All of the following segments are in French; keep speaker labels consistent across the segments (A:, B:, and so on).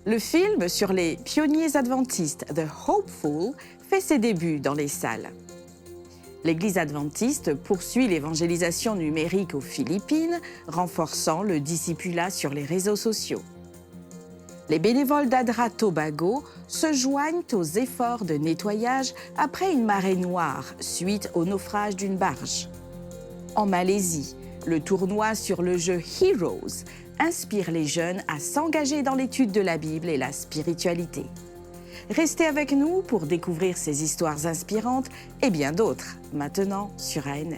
A: Le film sur les pionniers adventistes The Hopeful fait ses débuts dans les salles. L'Église adventiste poursuit l'évangélisation numérique aux Philippines, renforçant le discipulat sur les réseaux sociaux. Les bénévoles d'Adra Tobago se joignent aux efforts de nettoyage après une marée noire suite au naufrage d'une barge. En Malaisie, le tournoi sur le jeu Heroes inspire les jeunes à s'engager dans l'étude de la Bible et la spiritualité. Restez avec nous pour découvrir ces histoires inspirantes et bien d'autres, maintenant sur ANN.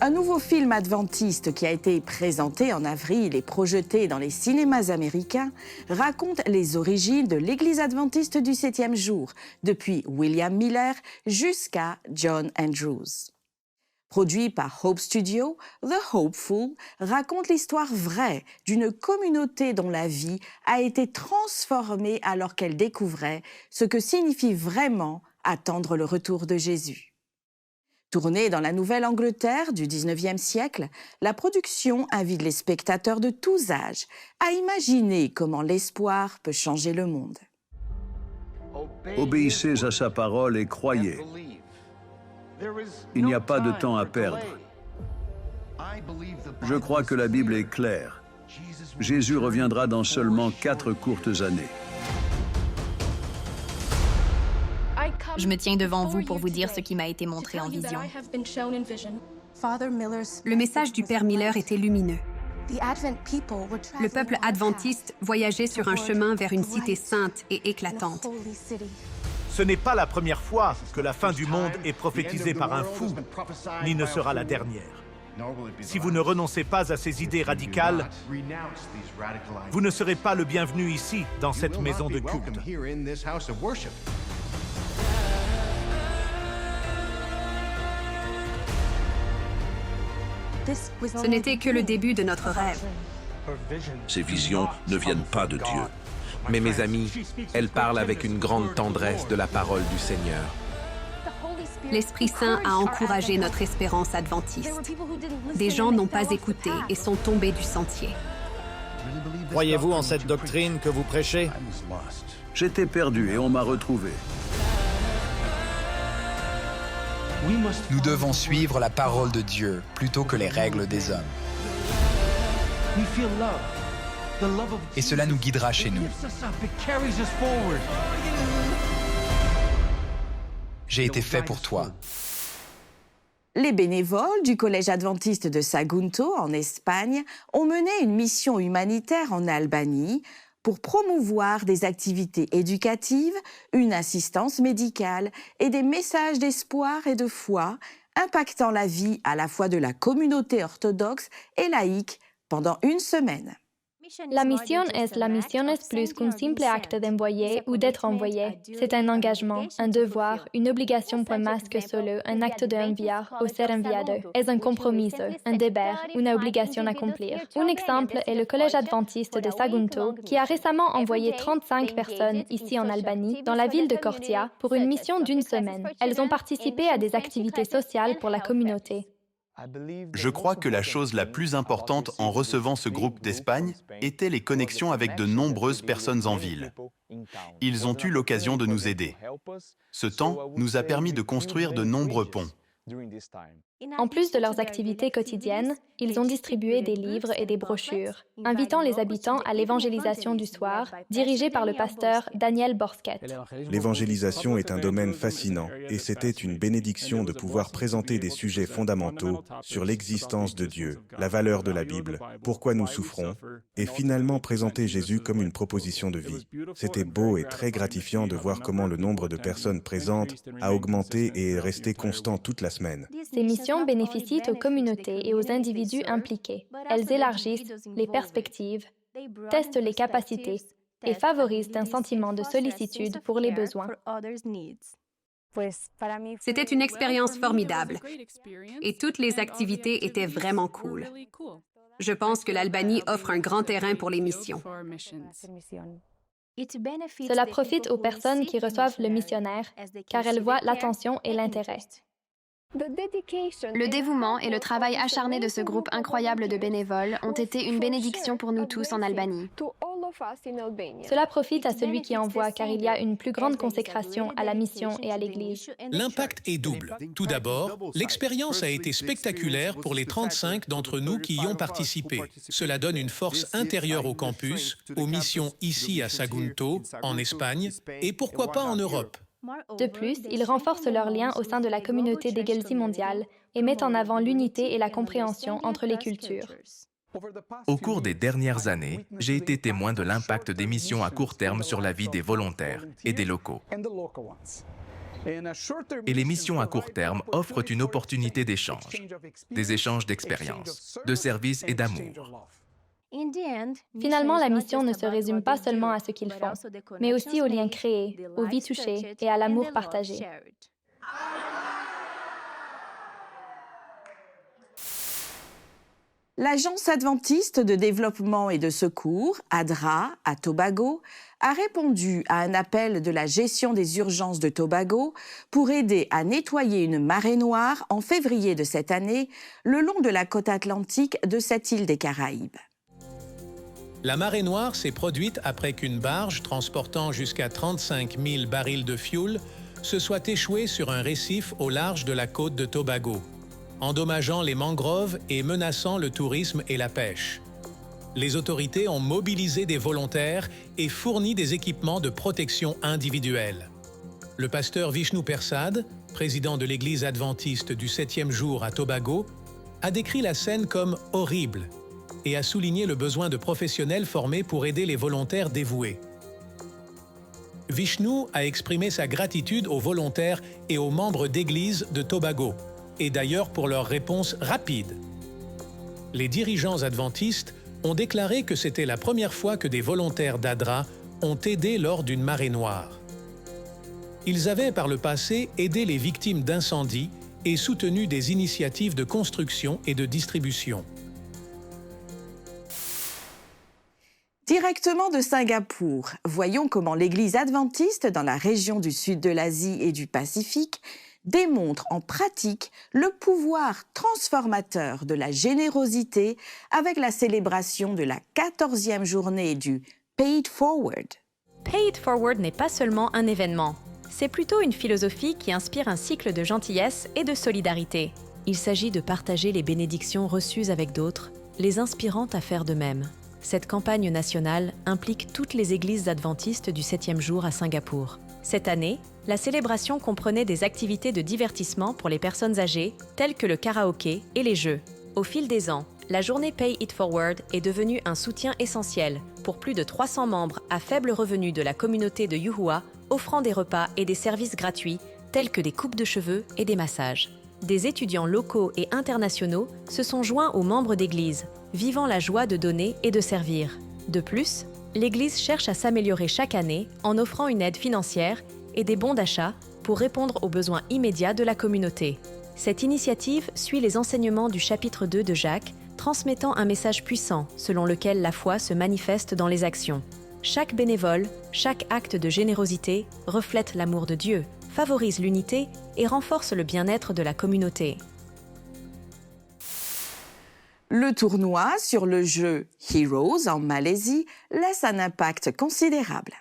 A: Un nouveau film adventiste qui a été présenté en avril et projeté dans les cinémas américains raconte les origines de l'Église adventiste du 7e jour, depuis William Miller jusqu'à John Andrews. Produit par Hope Studio, The Hopeful raconte l'histoire vraie d'une communauté dont la vie a été transformée alors qu'elle découvrait ce que signifie vraiment attendre le retour de Jésus. Tournée dans la Nouvelle-Angleterre du 19e siècle, la production invite les spectateurs de tous âges à imaginer comment l'espoir peut changer le monde.
B: Obéissez à sa parole et croyez. Il n'y a pas de temps à perdre. Je crois que la Bible est claire. Jésus reviendra dans seulement 4 courtes années.
C: Je me tiens devant vous pour vous dire ce qui m'a été montré en vision.
D: Le message du Père Miller était lumineux. Le peuple adventiste voyageait sur un chemin vers une cité sainte et éclatante.
E: Ce n'est pas la première fois que la fin du monde est prophétisée par un fou, ni ne sera la dernière. Si vous ne renoncez pas à ces idées radicales, vous ne serez pas le bienvenu ici, dans cette maison de culte.
D: Ce n'était que le début de notre rêve.
F: Ces visions ne viennent pas de Dieu.
G: Mais mes amis, elle parle avec une grande tendresse de la parole du Seigneur.
D: L'Esprit Saint a encouragé notre espérance adventiste. Des gens n'ont pas écouté et sont tombés du sentier.
E: Croyez-vous en cette doctrine que vous prêchez?
B: J'étais perdu et on m'a retrouvé.
H: Nous devons suivre la parole de Dieu plutôt que les règles des hommes. Et cela nous guidera chez nous. J'ai été fait pour toi.
A: Les bénévoles du Collège adventiste de Sagunto, en Espagne, ont mené une mission humanitaire en Albanie pour promouvoir des activités éducatives, une assistance médicale et des messages d'espoir et de foi impactant la vie à la fois de la communauté orthodoxe et laïque pendant une semaine.
I: La mission es plus qu'un simple acte d'envoyer ou d'être envoyé. C'est un engagement, un devoir, une obligation pour más que solo un acte de enviar o ser enviado. Es un compromiso, un deber, una obligación a cumplir. Un exemple est le Collège adventiste de Sagunto, qui a récemment envoyé 35 personnes ici en Albanie, dans la ville de Cortia, pour une mission d'une semaine. Elles ont participé à des activités sociales pour la communauté.
J: Je crois que la chose la plus importante en recevant ce groupe d'Espagne était les connexions avec de nombreuses personnes en ville. Ils ont eu l'occasion de nous aider. Ce temps nous a permis de construire de nombreux ponts.
I: En plus de leurs activités quotidiennes, ils ont distribué des livres et des brochures, invitant les habitants à l'évangélisation du soir, dirigée par le pasteur Daniel Borsket.
K: L'évangélisation est un domaine fascinant et c'était une bénédiction de pouvoir présenter des sujets fondamentaux sur l'existence de Dieu, la valeur de la Bible, pourquoi nous souffrons, et finalement présenter Jésus comme une proposition de vie. C'était beau et très gratifiant de voir comment le nombre de personnes présentes a augmenté et est resté constant toute la semaine.
I: Ces missions bénéficient aux communautés et aux individus impliqués. Elles élargissent les perspectives, testent les capacités et favorisent un sentiment de sollicitude pour les besoins.
D: C'était une expérience formidable et toutes les activités étaient vraiment cool. Je pense que l'Albanie offre un grand terrain pour les missions.
I: Cela profite aux personnes qui reçoivent le missionnaire, car elles voient l'attention et l'intérêt.
L: Le dévouement et le travail acharné de ce groupe incroyable de bénévoles ont été une bénédiction pour nous tous en Albanie.
I: Cela profite à celui qui envoie, car il y a une plus grande consécration à la mission et à l'Église.
M: L'impact est double. Tout d'abord, l'expérience a été spectaculaire pour les 35 d'entre nous qui y ont participé. Cela donne une force intérieure au campus, aux missions ici à Sagunto, en Espagne, et pourquoi pas en Europe.
I: De plus, ils renforcent leurs liens au sein de la communauté d'Egelsi mondiale et mettent en avant l'unité et la compréhension entre les cultures.
N: Au cours des dernières années, j'ai été témoin de l'impact des missions à court terme sur la vie des volontaires et des locaux. Et les missions à court terme offrent une opportunité d'échange, des échanges d'expériences, de services et d'amour.
I: Finalement, la mission ne se résume pas seulement à ce qu'ils font, mais aussi aux liens créés, aux vies touchées et à l'amour partagé.
A: L'Agence adventiste de développement et de secours, ADRA, à Tobago, a répondu à un appel de la gestion des urgences de Tobago pour aider à nettoyer une marée noire en février de cette année, le long de la côte atlantique de cette île des Caraïbes.
M: La marée noire s'est produite après qu'une barge transportant jusqu'à 35 000 barils de fioul se soit échouée sur un récif au large de la côte de Tobago, endommageant les mangroves et menaçant le tourisme et la pêche. Les autorités ont mobilisé des volontaires et fourni des équipements de protection individuelle. Le pasteur Vishnu Persad, président de l'Église adventiste du 7e jour à Tobago, a décrit la scène comme horrible et a souligné le besoin de professionnels formés pour aider les volontaires dévoués. Vishnu a exprimé sa gratitude aux volontaires et aux membres d'Église de Tobago, et d'ailleurs pour leur réponse rapide. Les dirigeants adventistes ont déclaré que c'était la première fois que des volontaires d'ADRA ont aidé lors d'une marée noire. Ils avaient par le passé aidé les victimes d'incendies et soutenu des initiatives de construction et de distribution.
A: Directement de Singapour, voyons comment l'Église adventiste dans la région du sud de l'Asie et du Pacifique démontre en pratique le pouvoir transformateur de la générosité avec la célébration de la 14e journée du Pay It Forward.
O: Pay It Forward n'est pas seulement un événement, c'est plutôt une philosophie qui inspire un cycle de gentillesse et de solidarité. Il s'agit de partager les bénédictions reçues avec d'autres, les inspirant à faire de même. Cette campagne nationale implique toutes les églises adventistes du 7e jour à Singapour. Cette année, la célébration comprenait des activités de divertissement pour les personnes âgées, telles que le karaoké et les jeux. Au fil des ans, la journée Pay It Forward est devenue un soutien essentiel pour plus de 300 membres à faible revenu de la communauté de Yuhua, offrant des repas et des services gratuits, tels que des coupes de cheveux et des massages. Des étudiants locaux et internationaux se sont joints aux membres d'église, vivant la joie de donner et de servir. De plus, l'Église cherche à s'améliorer chaque année en offrant une aide financière et des bons d'achat pour répondre aux besoins immédiats de la communauté. Cette initiative suit les enseignements du chapitre 2 de Jacques, transmettant un message puissant selon lequel la foi se manifeste dans les actions. Chaque bénévole, chaque acte de générosité reflète l'amour de Dieu, favorise l'unité et renforce le bien-être de la communauté.
A: Le tournoi sur le jeu Heroes en Malaisie laisse un impact considérable.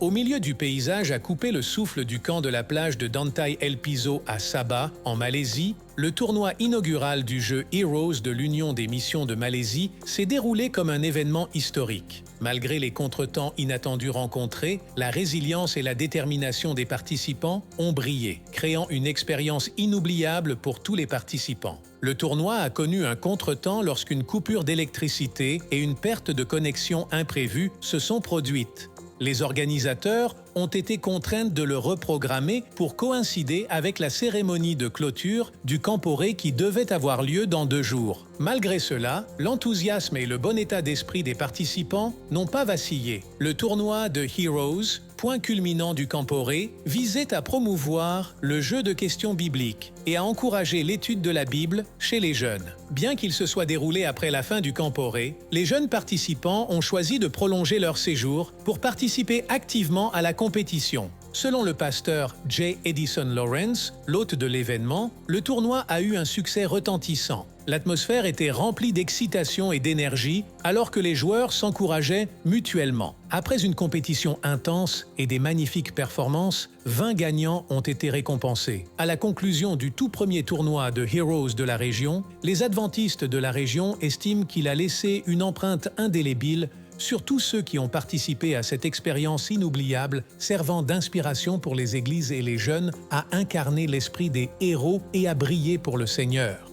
M: Au milieu du paysage à couper le souffle du camp de la plage de Dantai El Piso à Sabah, en Malaisie, le tournoi inaugural du jeu Heroes de l'Union des missions de Malaisie s'est déroulé comme un événement historique. Malgré les contretemps inattendus rencontrés, la résilience et la détermination des participants ont brillé, créant une expérience inoubliable pour tous les participants. Le tournoi a connu un contretemps lorsqu'une coupure d'électricité et une perte de connexion imprévue se sont produites. Les organisateurs ont été contraints de le reprogrammer pour coïncider avec la cérémonie de clôture du Camporé qui devait avoir lieu dans 2 jours. Malgré cela, l'enthousiasme et le bon état d'esprit des participants n'ont pas vacillé. Le tournoi de Heroes point culminant du Camporé, visait à promouvoir le jeu de questions bibliques et à encourager l'étude de la Bible chez les jeunes. Bien qu'il se soit déroulé après la fin du Camporé, les jeunes participants ont choisi de prolonger leur séjour pour participer activement à la compétition. Selon le pasteur J. Edison Lawrence, l'hôte de l'événement, le tournoi a eu un succès retentissant. L'atmosphère était remplie d'excitation et d'énergie, alors que les joueurs s'encourageaient mutuellement. Après une compétition intense et des magnifiques performances, 20 gagnants ont été récompensés. À la conclusion du tout premier tournoi de Heroes de la région, les adventistes de la région estiment qu'il a laissé une empreinte indélébile sur tous ceux qui ont participé à cette expérience inoubliable, servant d'inspiration pour les églises et les jeunes à incarner l'esprit des héros et à briller pour le Seigneur.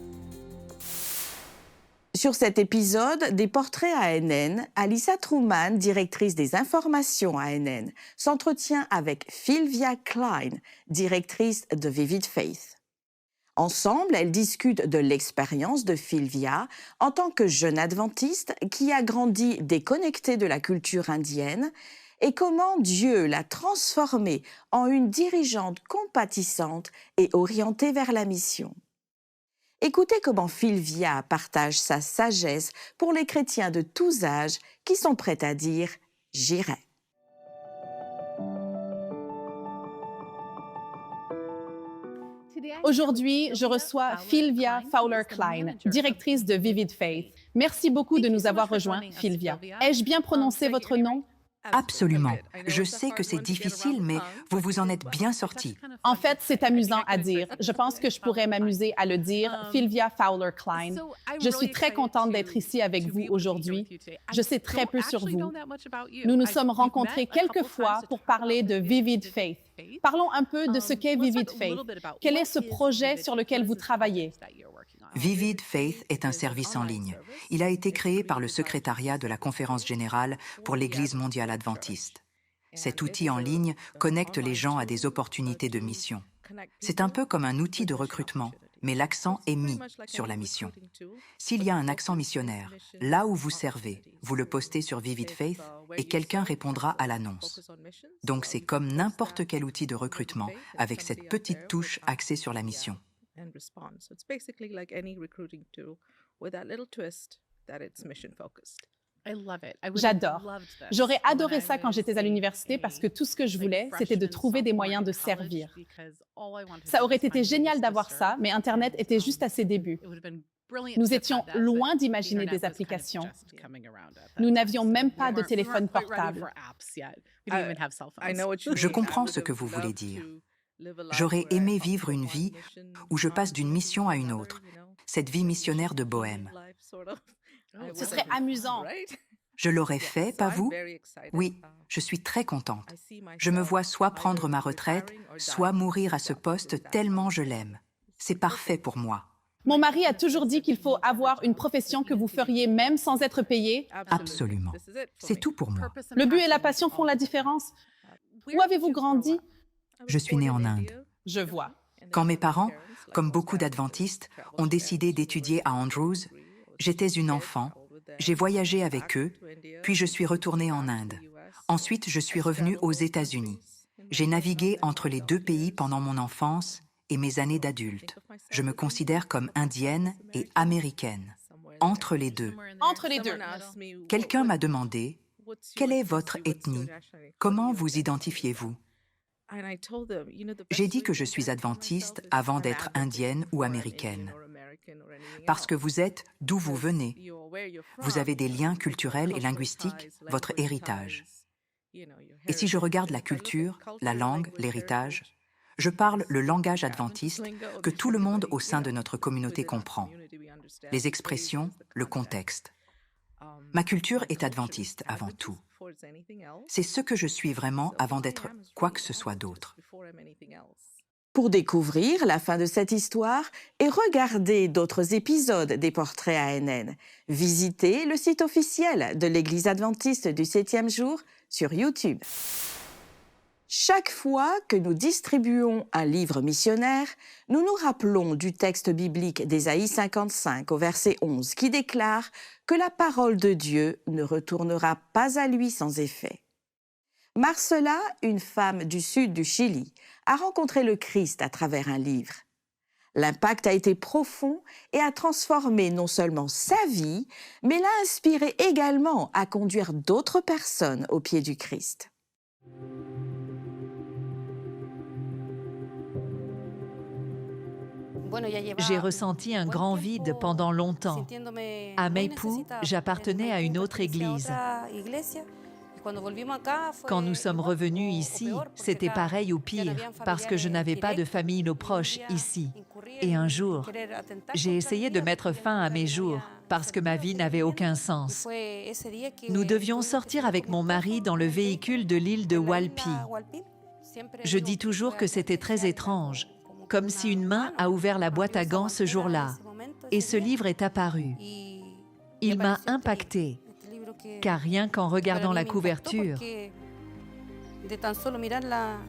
A: Sur cet épisode des portraits ANN, Alyssa Truman, directrice des informations ANN, s'entretient avec Sylvia Klein, directrice de Vivid Faith. Ensemble, elles discutent de l'expérience de Sylvia en tant que jeune adventiste qui a grandi déconnectée de la culture indienne et comment Dieu l'a transformée en une dirigeante compatissante et orientée vers la mission. Écoutez comment Sylvia partage sa sagesse pour les chrétiens de tous âges qui sont prêts à dire « J'irai ».
P: Aujourd'hui, je reçois Sylvia Fowler-Klein, directrice de Vivid Faith. Merci beaucoup de nous avoir rejoints, Sylvia. Ai-je bien prononcé votre nom?
Q: Absolument. Je sais que c'est difficile, mais vous vous en êtes bien sorti.
P: En fait, c'est amusant à dire. Je pense que je pourrais m'amuser à le dire, Sylvia Fowler-Klein. Je suis très contente d'être ici avec vous aujourd'hui. Je sais très peu sur vous. Nous nous sommes rencontrés quelques fois pour parler de Vivid Faith. Parlons un peu de ce qu'est Vivid Faith. Quel est ce projet sur lequel vous travaillez?
Q: Vivid Faith est un service en ligne. Il a été créé par le secrétariat de la Conférence générale pour l'Église mondiale adventiste. Cet outil en ligne connecte les gens à des opportunités de mission. C'est un peu comme un outil de recrutement, mais l'accent est mis sur la mission. S'il y a un accent missionnaire, là où vous servez, vous le postez sur Vivid Faith et quelqu'un répondra à l'annonce. Donc c'est comme n'importe quel outil de recrutement avec cette petite touche axée sur la mission.
R: And respond. So it's basically like any recruiting tool with that little twist that it's mission focused.
P: J'adore. J'aurais adoré ça quand j'étais à l'université parce que tout ce que je voulais, c'était de trouver des moyens de servir. Ça aurait été génial d'avoir ça, mais Internet était juste à ses débuts. Nous étions loin d'imaginer des applications. Nous n'avions même pas de téléphone portable.
Q: Je comprends ce que vous voulez dire. J'aurais aimé vivre une vie où je passe d'une mission à une autre, cette vie missionnaire de bohème.
P: Ce serait amusant.
Q: Je l'aurais fait, pas vous? Oui, je suis très contente. Je me vois soit prendre ma retraite, soit mourir à ce poste tellement je l'aime. C'est parfait pour moi.
P: Mon mari a toujours dit qu'il faut avoir une profession que vous feriez même sans être payé.
Q: Absolument. C'est tout pour moi.
P: Le but et la passion font la différence. Où avez-vous grandi?
Q: Je suis née en Inde.
P: Je vois.
Q: Quand mes parents, comme beaucoup d'adventistes, ont décidé d'étudier à Andrews, j'étais une enfant, j'ai voyagé avec eux, puis je suis retournée en Inde. Ensuite, je suis revenue aux États-Unis. J'ai navigué entre les deux pays pendant mon enfance et mes années d'adulte. Je me considère comme indienne et américaine, entre les deux.
P: Entre les deux.
Q: Quelqu'un m'a demandé, « Quelle est votre ethnie? Comment vous identifiez-vous » J'ai dit que je suis adventiste avant d'être indienne ou américaine. Parce que vous êtes d'où vous venez. Vous avez des liens culturels et linguistiques, votre héritage. Et si je regarde la culture, la langue, l'héritage, je parle le langage adventiste que tout le monde au sein de notre communauté comprend. Les expressions, le contexte. Ma culture est adventiste avant tout. C'est ce que je suis vraiment avant d'être quoi que ce soit d'autre.
A: Pour découvrir la fin de cette histoire et regarder d'autres épisodes des Portraits ANN, visitez le site officiel de l'Église adventiste du 7e jour sur YouTube. Chaque fois que nous distribuons un livre missionnaire, nous nous rappelons du texte biblique d'Ésaïe 55 au verset 11 qui déclare que la parole de Dieu ne retournera pas à lui sans effet. Marcela, une femme du sud du Chili, a rencontré le Christ à travers un livre. L'impact a été profond et a transformé non seulement sa vie, mais l'a inspiré également à conduire d'autres personnes aux pieds du Christ.
S: J'ai ressenti un grand vide pendant longtemps. À Maipú, j'appartenais à une autre église. Quand nous sommes revenus ici, c'était pareil ou pire, parce que je n'avais pas de famille ou proches ici. Et un jour, j'ai essayé de mettre fin à mes jours, parce que ma vie n'avait aucun sens. Nous devions sortir avec mon mari dans le véhicule de l'île de Walpi. Je dis toujours que c'était très étrange, comme si une main a ouvert la boîte à gants ce jour-là, et ce livre est apparu. Il m'a impactée, car rien qu'en regardant la couverture,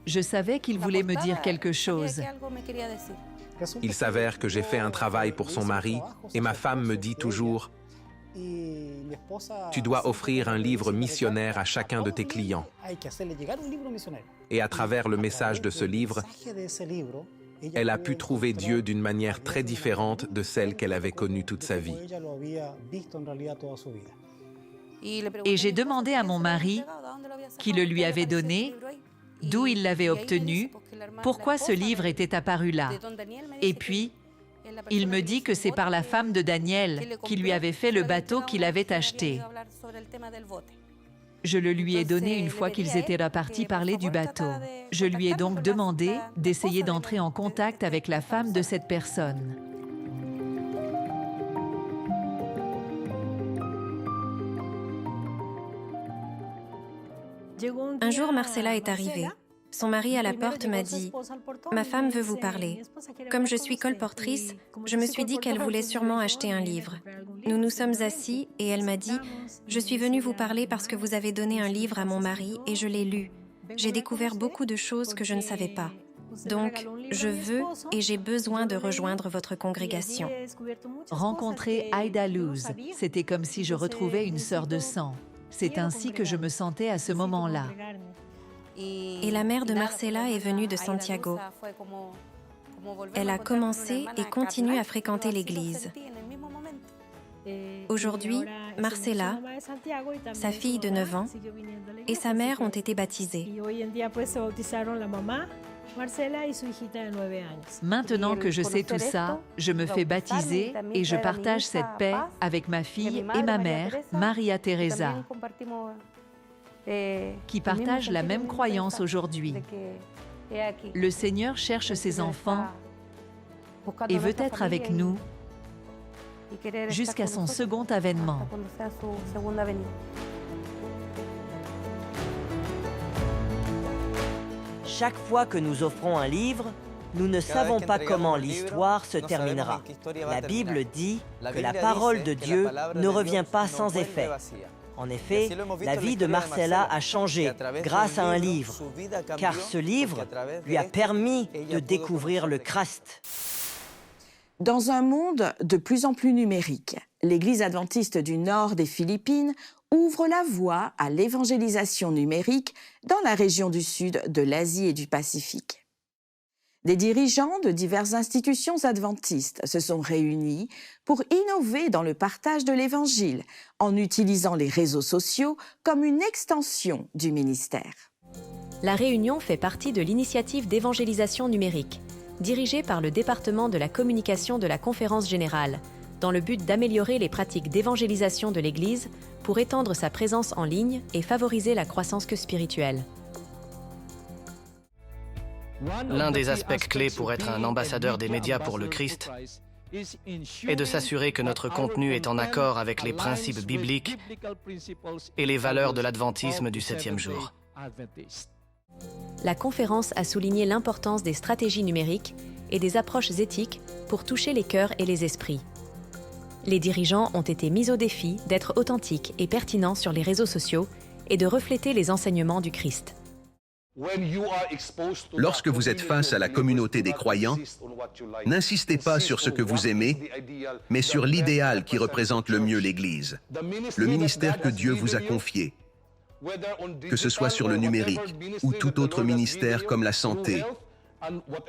S: je savais qu'il voulait me dire quelque chose.
G: Il s'avère que j'ai fait un travail pour son mari et ma femme me dit toujours « Tu dois offrir un livre missionnaire à chacun de tes clients. » Et à travers le message de ce livre, elle a pu trouver Dieu d'une manière très différente de celle qu'elle avait connue toute sa vie.
S: Et j'ai demandé à mon mari, qui le lui avait donné, d'où il l'avait obtenu, pourquoi ce livre était apparu là. Et puis, il me dit que c'est par la femme de Daniel qui lui avait fait le bateau qu'il avait acheté. Je le lui ai donné une fois qu'ils étaient repartis parler du bateau. Je lui ai donc demandé d'essayer d'entrer en contact avec la femme de cette personne.
L: Un jour, Marcela est arrivée. Son mari à la porte m'a dit « Ma femme veut vous parler ». Comme je suis colportrice, je me suis dit qu'elle voulait sûrement acheter un livre. Nous nous sommes assis et elle m'a dit « Je suis venue vous parler parce que vous avez donné un livre à mon mari et je l'ai lu. J'ai découvert beaucoup de choses que je ne savais pas. Donc, je veux et j'ai besoin de rejoindre votre congrégation. »
S: Rencontrer Aida Luz, c'était comme si je retrouvais une sœur de sang. C'est ainsi que je me sentais à ce moment-là.
L: Et la mère de Marcela est venue de Santiago. Elle a commencé et continue à fréquenter l'église. Aujourd'hui, Marcela, sa fille de 9 ans, et sa mère ont été baptisées.
S: Maintenant que je sais tout ça, je me fais baptiser et je partage cette paix avec ma fille et ma mère, Maria Teresa, qui partagent la même croyance aujourd'hui. Le Seigneur cherche ses enfants et veut être avec nous jusqu'à son second avènement.
T: Chaque fois que nous offrons un livre, nous ne savons pas comment l'histoire se terminera. La Bible dit que la parole de Dieu ne revient pas sans effet. En effet, la vie de Marcela a changé grâce à un livre, car ce livre lui a permis de découvrir le Christ.
A: Dans un monde de plus en plus numérique, l'Église adventiste du nord des Philippines ouvre la voie à l'évangélisation numérique dans la région du sud de l'Asie et du Pacifique. Des dirigeants de diverses institutions adventistes se sont réunis pour innover dans le partage de l'Évangile en utilisant les réseaux sociaux comme une extension du ministère.
O: La Réunion fait partie de l'initiative d'évangélisation numérique, dirigée par le département de la communication de la Conférence générale, dans le but d'améliorer les pratiques d'évangélisation de l'Église pour étendre sa présence en ligne et favoriser la croissance spirituelle.
U: L'un des aspects clés pour être un ambassadeur des médias pour le Christ est de s'assurer que notre contenu est en accord avec les principes bibliques et les valeurs de l'adventisme du 7e jour.
O: La conférence a souligné l'importance des stratégies numériques et des approches éthiques pour toucher les cœurs et les esprits. Les dirigeants ont été mis au défi d'être authentiques et pertinents sur les réseaux sociaux et de refléter les enseignements du Christ.
F: Lorsque vous êtes face à la communauté des croyants, n'insistez pas sur ce que vous aimez, mais sur l'idéal qui représente le mieux l'Église, le ministère que Dieu vous a confié. que ce soit sur le numérique ou tout autre ministère comme la santé,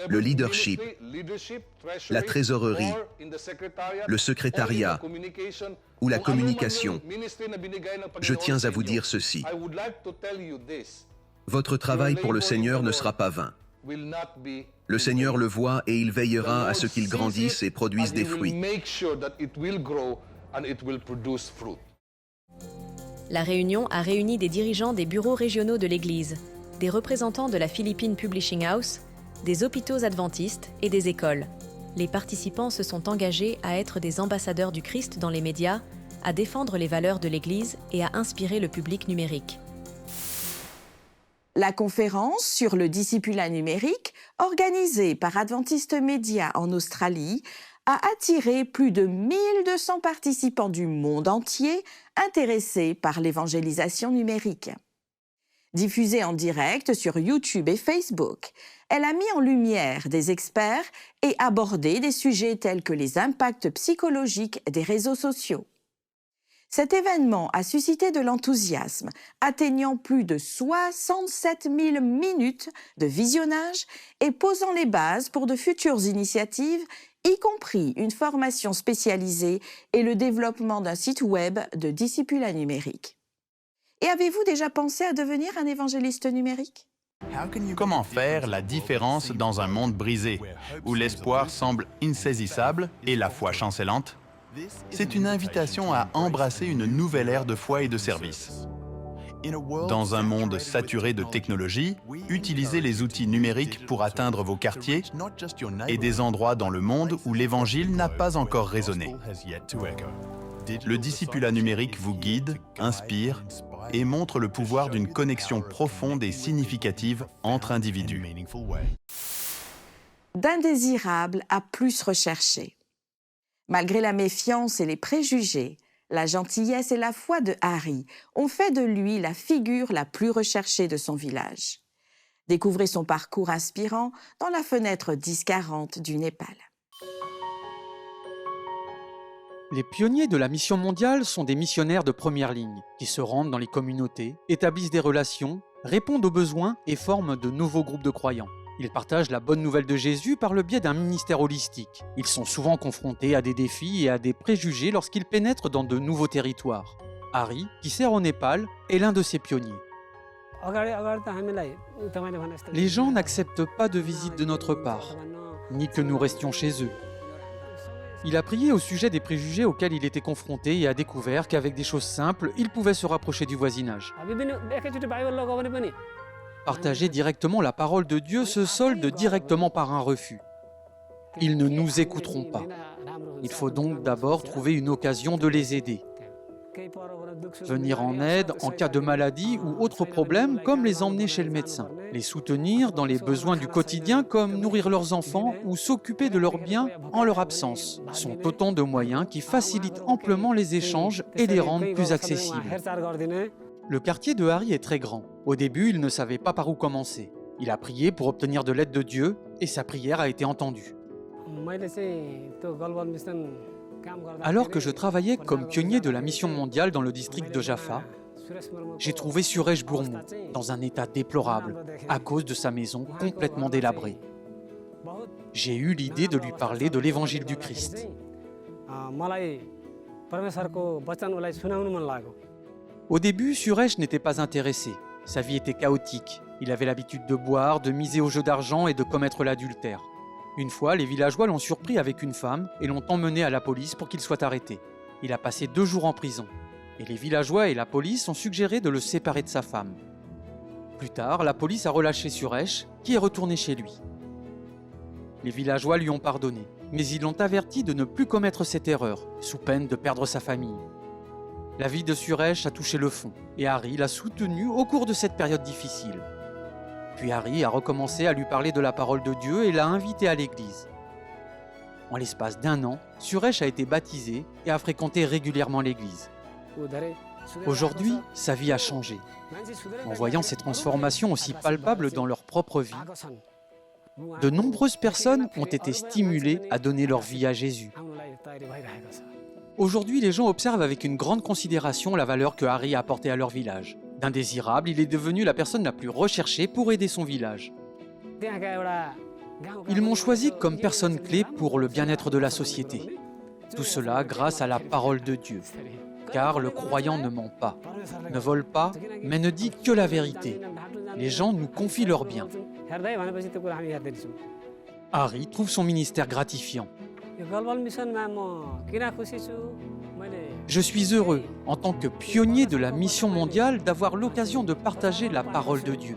F: le leadership, la trésorerie, le secrétariat ou la communication. Je tiens à vous dire ceci. Votre travail pour le Seigneur ne sera pas vain. Le Seigneur le voit et il veillera à ce qu'il grandisse et produise des fruits.
O: La réunion a réuni des dirigeants des bureaux régionaux de l'Église, des représentants de la Philippine Publishing House, des hôpitaux adventistes et des écoles. Les participants se sont engagés à être des ambassadeurs du Christ dans les médias, à défendre les valeurs de l'Église et à inspirer le public numérique.
A: La conférence sur le discipulat numérique, organisée par Adventist Media en Australie, a attiré plus de 1200 participants du monde entier intéressés par l'évangélisation numérique. Diffusée en direct sur YouTube et Facebook, elle a mis en lumière des experts et abordé des sujets tels que les impacts psychologiques des réseaux sociaux. Cet événement a suscité de l'enthousiasme, atteignant plus de 67 000 minutes de visionnage et posant les bases pour de futures initiatives, y compris une formation spécialisée et le développement d'un site web de discipulat numérique. Et avez-vous déjà pensé à devenir un évangéliste numérique?
J: Comment faire la différence dans un monde brisé, où l'espoir semble insaisissable et la foi chancelante? C'est une invitation à embrasser une nouvelle ère de foi et de service. Dans un monde saturé de technologies, utilisez les outils numériques pour atteindre vos quartiers et des endroits dans le monde où l'Évangile n'a pas encore résonné. Le discipulat numérique vous guide, inspire et montre le pouvoir d'une connexion profonde et significative entre individus.
A: D'indésirable à plus recherché. Malgré la méfiance et les préjugés, la gentillesse et la foi de Hari ont fait de lui la figure la plus recherchée de son village. Découvrez son parcours inspirant dans la fenêtre 1040 du Népal.
C: Les pionniers de la mission mondiale sont des missionnaires de première ligne qui se rendent dans les communautés, établissent des relations, répondent aux besoins et forment de nouveaux groupes de croyants. Ils partagent la bonne nouvelle de Jésus par le biais d'un ministère holistique. Ils sont souvent confrontés à des défis et à des préjugés lorsqu'ils pénètrent dans de nouveaux territoires. Hari, qui sert au Népal, est l'un de ces pionniers. Les gens n'acceptent pas de visite de notre part, ni que nous restions chez eux. Il a prié au sujet des préjugés auxquels il était confronté et a découvert qu'avec des choses simples, il pouvait se rapprocher du voisinage. Partager directement la parole de Dieu se solde directement par un refus. Ils ne nous écouteront pas. Il faut donc d'abord trouver une occasion de les aider. Venir en aide en cas de maladie ou autre problème, comme les emmener chez le médecin. Les soutenir dans les besoins du quotidien, comme nourrir leurs enfants ou s'occuper de leurs biens en leur absence, sont autant de moyens qui facilitent amplement les échanges et les rendent plus accessibles. Le quartier de Hari est très grand. Au début, il ne savait pas par où commencer. Il a prié pour obtenir de l'aide de Dieu et sa prière a été entendue. Alors que je travaillais comme pionnier de la mission mondiale dans le district de Jaffa, j'ai trouvé Suresh Burmu dans un état déplorable à cause de sa maison complètement délabrée. J'ai eu l'idée de lui parler de l'évangile du Christ. Au début, Suresh n'était pas intéressé. Sa vie était chaotique. Il avait l'habitude de boire, de miser au jeu d'argent et de commettre l'adultère. Une fois, les villageois l'ont surpris avec une femme et l'ont emmené à la police pour qu'il soit arrêté. Il a passé 2 jours en prison. Et les villageois et la police ont suggéré de le séparer de sa femme. Plus tard, la police a relâché Suresh, qui est retourné chez lui. Les villageois lui ont pardonné, mais ils l'ont averti de ne plus commettre cette erreur, sous peine de perdre sa famille. La vie de Suresh a touché le fond, et Hari l'a soutenu au cours de cette période difficile. Puis Hari a recommencé à lui parler de la parole de Dieu et l'a invité à l'église. En l'espace d'1 an, Suresh a été baptisé et a fréquenté régulièrement l'église. Aujourd'hui, sa vie a changé. En voyant ces transformations aussi palpables dans leur propre vie, de nombreuses personnes ont été stimulées à donner leur vie à Jésus. Aujourd'hui, les gens observent avec une grande considération la valeur que Hari a apportée à leur village. D'indésirable, il est devenu la personne la plus recherchée pour aider son village. Ils m'ont choisi comme personne clé pour le bien-être de la société. Tout cela grâce à la parole de Dieu. Car le croyant ne ment pas, ne vole pas, mais ne dit que la vérité. Les gens nous confient leurs biens. Harry trouve son ministère gratifiant. Je suis heureux, en tant que pionnier de la mission mondiale, d'avoir l'occasion de partager la parole de Dieu.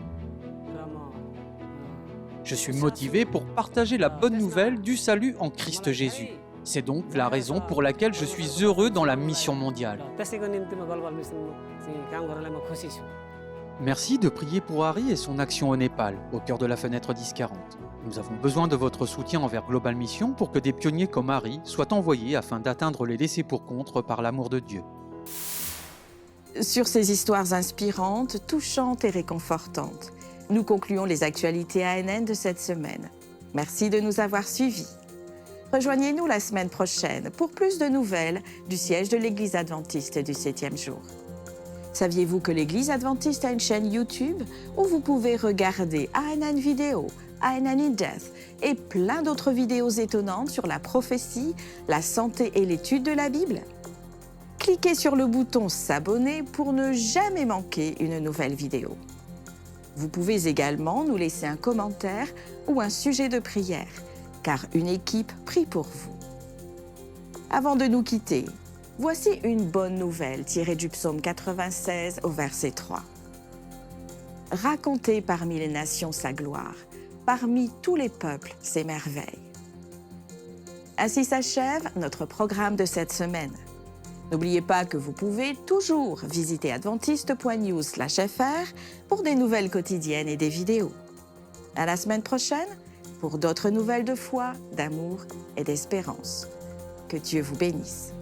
C: Je suis motivé pour partager la bonne nouvelle du salut en Christ Jésus. C'est donc la raison pour laquelle je suis heureux dans la mission mondiale. Merci de prier pour Harry et son action au Népal, au cœur de la fenêtre 1040. Nous avons besoin de votre soutien envers Global Mission pour que des pionniers comme Harry soient envoyés afin d'atteindre les laissés pour compte par l'amour de Dieu.
A: Sur ces histoires inspirantes, touchantes et réconfortantes, nous concluons les actualités ANN de cette semaine. Merci de nous avoir suivis. Rejoignez-nous la semaine prochaine pour plus de nouvelles du siège de l'Église adventiste du 7e jour. Saviez-vous que l'Église adventiste a une chaîne YouTube où vous pouvez regarder ANN Vidéo, ANN in Depth et plein d'autres vidéos étonnantes sur la prophétie, la santé et l'étude de la Bible? Cliquez sur le bouton s'abonner pour ne jamais manquer une nouvelle vidéo. Vous pouvez également nous laisser un commentaire ou un sujet de prière, car une équipe prie pour vous. Avant de nous quitter, voici une bonne nouvelle tirée du psaume 96 au verset 3. Racontez parmi les nations sa gloire, parmi tous les peuples ses merveilles. Ainsi s'achève notre programme de cette semaine. N'oubliez pas que vous pouvez toujours visiter adventiste.news/fr pour des nouvelles quotidiennes et des vidéos. À la semaine prochaine pour d'autres nouvelles de foi, d'amour et d'espérance. Que Dieu vous bénisse.